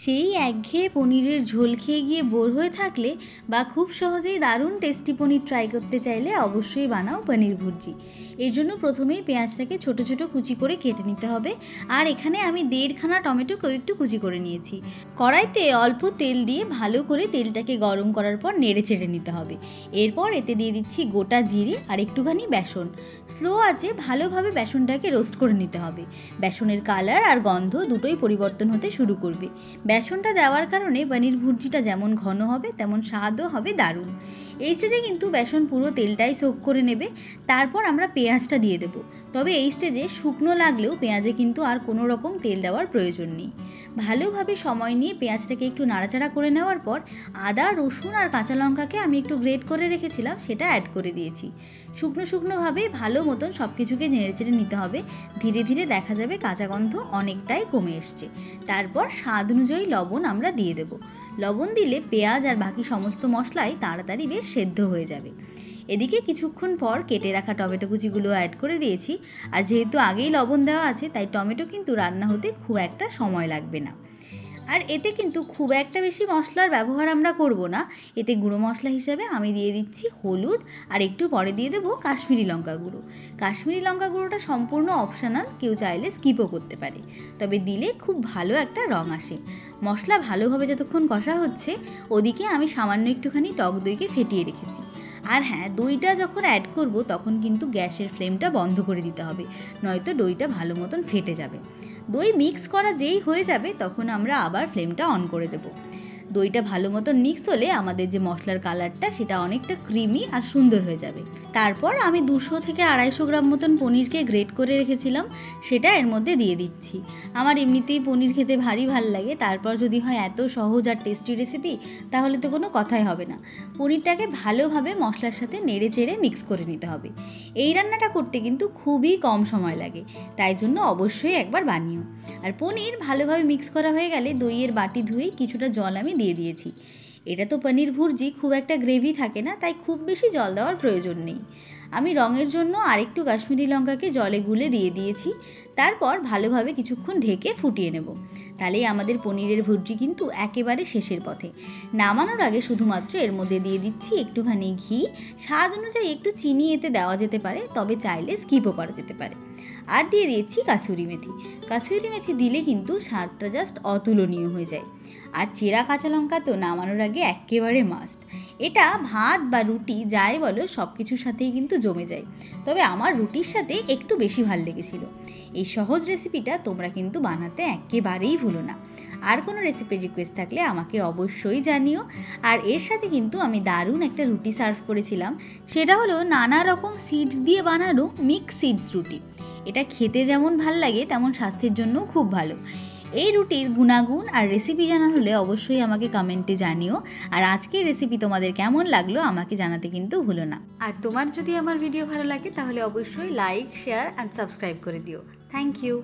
সেই একঘেয়ে পনিরের ঝোল খেয়ে গিয়ে বোর হয়ে থাকলে বা খুব সহজেই দারুণ টেস্টি পনির ট্রাই করতে চাইলে অবশ্যই বানাও পনির ভুর্জি। এর জন্য প্রথমেই পেঁয়াজটাকে ছোট ছোট কুচি করে কেটে নিতে হবে। আর এখানে আমি 1.5 খানা টমেটোকে একটু কুচি করে নিয়েছি। কড়াইতে অল্প তেল দিয়ে ভালো করে তেলটাকে গরম করার পর নেড়ে চেড়ে নিতে হবে। এরপর এতে দিয়ে দিচ্ছি গোটা জিরে আর একটুখানি বেসন। স্লো আঁচে ভালোভাবে বেসনটাকে রোস্ট করে নিতে হবে। বেসনের কালার আর গন্ধ দুটোই পরিবর্তন হতে শুরু করবে। বেসনটা দেওয়ার কারণে পনির ভুর্জিটা যেমন ঘন হবে তেমন স্বাদও হবে দারুণ। এই স্টেজে কিন্তু বেসন পুরো তেলটাই সোক করে নেবে। তারপর আমরা পেঁয়াজটা দিয়ে দেবো। তবে এই স্টেজে শুকনো লাগলেও পেঁয়াজে কিন্তু আর কোনো রকম তেল দেওয়ার প্রয়োজন নেই। ভালোভাবে সময় নিয়ে পেঁয়াজটাকে একটু নাড়াচাড়া করে নেওয়ার পর আদা, রসুন আর কাঁচা লঙ্কাকে আমি একটু গ্রেট করে রেখেছিলাম, সেটা অ্যাড করে দিয়েছি। শুকনোভাবে ভালো মতন সব কিছুকে নেড়েচেড়ে নিতে হবে। ধীরে ধীরে দেখা যাবে কাঁচা গন্ধ অনেকটাই কমে এসছে। তারপর স্বাদ অনুযায়ী লবণ আমরা দিয়ে দেব। লবণ দিলে পেঁয়াজ আর বাকি সমস্ত মশলাই তাড়াতাড়ি বেশ সেদ্ধ হয়ে যাবে। এদিকে কিছুক্ষণ পর কেটে রাখা টমেটো কুচিগুলো অ্যাড করে দিয়েছি। আর যেহেতু আগেই লবণ দেওয়া আছে তাই টমেটো কিন্তু রান্না হতে খুব একটা সময় লাগবে না। আর এতে কিন্তু খুব একটা বেশি মশলার ব্যবহার আমরা করব না। এতে গুঁড়ো মশলা হিসেবে আমি দিয়ে দিচ্ছি হলুদ, আর একটু পরে দিয়ে দেবো কাশ্মীরি লঙ্কা গুঁড়ো। কাশ্মীরি লঙ্কা গুঁড়োটা সম্পূর্ণ অপশনাল, কেউ চাইলে স্কিপও করতে পারে, তবে দিলে খুব ভালো একটা রং আসে। মশলা ভালোভাবে যতক্ষণ কষা হচ্ছে ওদিকে আমি সামান্য একটুখানি টক দইকে ফেটিয়ে রেখেছি। আর হ্যাঁ, দইটা যখন অ্যাড করব তখন কিন্তু গ্যাসের ফ্লেমটা বন্ধ করে দিতে হবে, নয়তো দইটা ভালো মতন ফেটে যাবে। দই মিক্স করা যেই হয়ে যাবে তখন আমরা আবার ফ্লেমটা অন করে দেব। দইটা ভালো মতন মিক্স হলে আমাদের যে মশলার কালারটা সেটা অনেকটা ক্রিমি আর সুন্দর হয়ে যাবে। তারপর আমি 200 থেকে 250 গ্রাম মতন পনিরকে গ্রেট করে রেখেছিলাম, সেটা এর মধ্যে দিয়ে দিচ্ছি। আমার এমনিতেই পনির খেতে ভারী ভাল লাগে, তারপর যদি হয় এত সহজ আর টেস্টি রেসিপি তাহলে তো কোনো কথাই হবে না। পনিরটাকে ভালোভাবে মশলার সাথে নেড়ে চেড়ে মিক্স করে নিতে হবে। এই রান্নাটা করতে কিন্তু খুবই কম সময় লাগে, তাই জন্য অবশ্যই একবার বানিও। আর পনির ভালোভাবে মিক্স করা হয়ে গেলে দইয়ের বাটি ধুয়ে কিছুটা জল আমি দিয়ে দিয়েছি। এটা তো পনির ভুর্জি, খুব একটা গ্রেভি থাকে না, তাই খুব বেশি জল দেওয়ার প্রয়োজন নেই। আমি রঙের জন্য আরেকটু কাশ্মীরি লঙ্কাকে জলে গুলে দিয়ে দিয়েছি। তারপর ভালোভাবে কিছুক্ষণ ঢেকে ফুটিয়ে নেব। তাহলেই আমাদের পনিরের ভুর্জি কিন্তু একেবারে শেষের পথে। নামানোর আগে শুধুমাত্র এর মধ্যে দিয়ে দিচ্ছি একটুখানি ঘি। স্বাদ অনুযায়ী একটু চিনি এতে দেওয়া যেতে পারে, তবে চাইলে স্কিপও করা যেতে পারে। আর দিয়ে দিয়েছি কাসুরি মেথি। কাসুরি মেথি দিলে কিন্তু স্বাদটা জাস্ট অতুলনীয় হয়ে যায়। আর চেরা কাঁচা লঙ্কা তো নামানোর আগে একেবারে মাস্ট। এটা ভাত বা রুটি যাই বলো সব কিছুর সাথেই কিন্তু জমে যায়, তবে আমার রুটির সাথে একটু বেশি ভাল লেগেছিল। এই সহজ রেসিপিটা তোমরা কিন্তু বানাতে একেবারেই ভুলো না। আর কোনো রেসিপির রিকোয়েস্ট থাকলে আমাকে অবশ্যই জানিও। আর এর সাথে কিন্তু আমি দারুণ একটা রুটি সার্ভ করেছিলাম, সেটা হলো নানা রকম সিডস দিয়ে বানানো মিক্স সিডস রুটি। এটা খেতে যেমন ভাল লাগে তেমন স্বাস্থ্যের জন্যও খুব ভালো। এই রুটির গুণাগুণ আর রেসিপি জানার হলে অবশ্যই আমাকে কমেন্টে জানিও। আর আজকের রেসিপি তোমাদের কেমন লাগলো আমাকে জানাতে কিন্তু ভুলো না। আর তোমার যদি আমার ভিডিও ভালো লাগে তাহলে অবশ্যই লাইক, শেয়ার অ্যান্ড সাবস্ক্রাইব করে দিও। Thank you.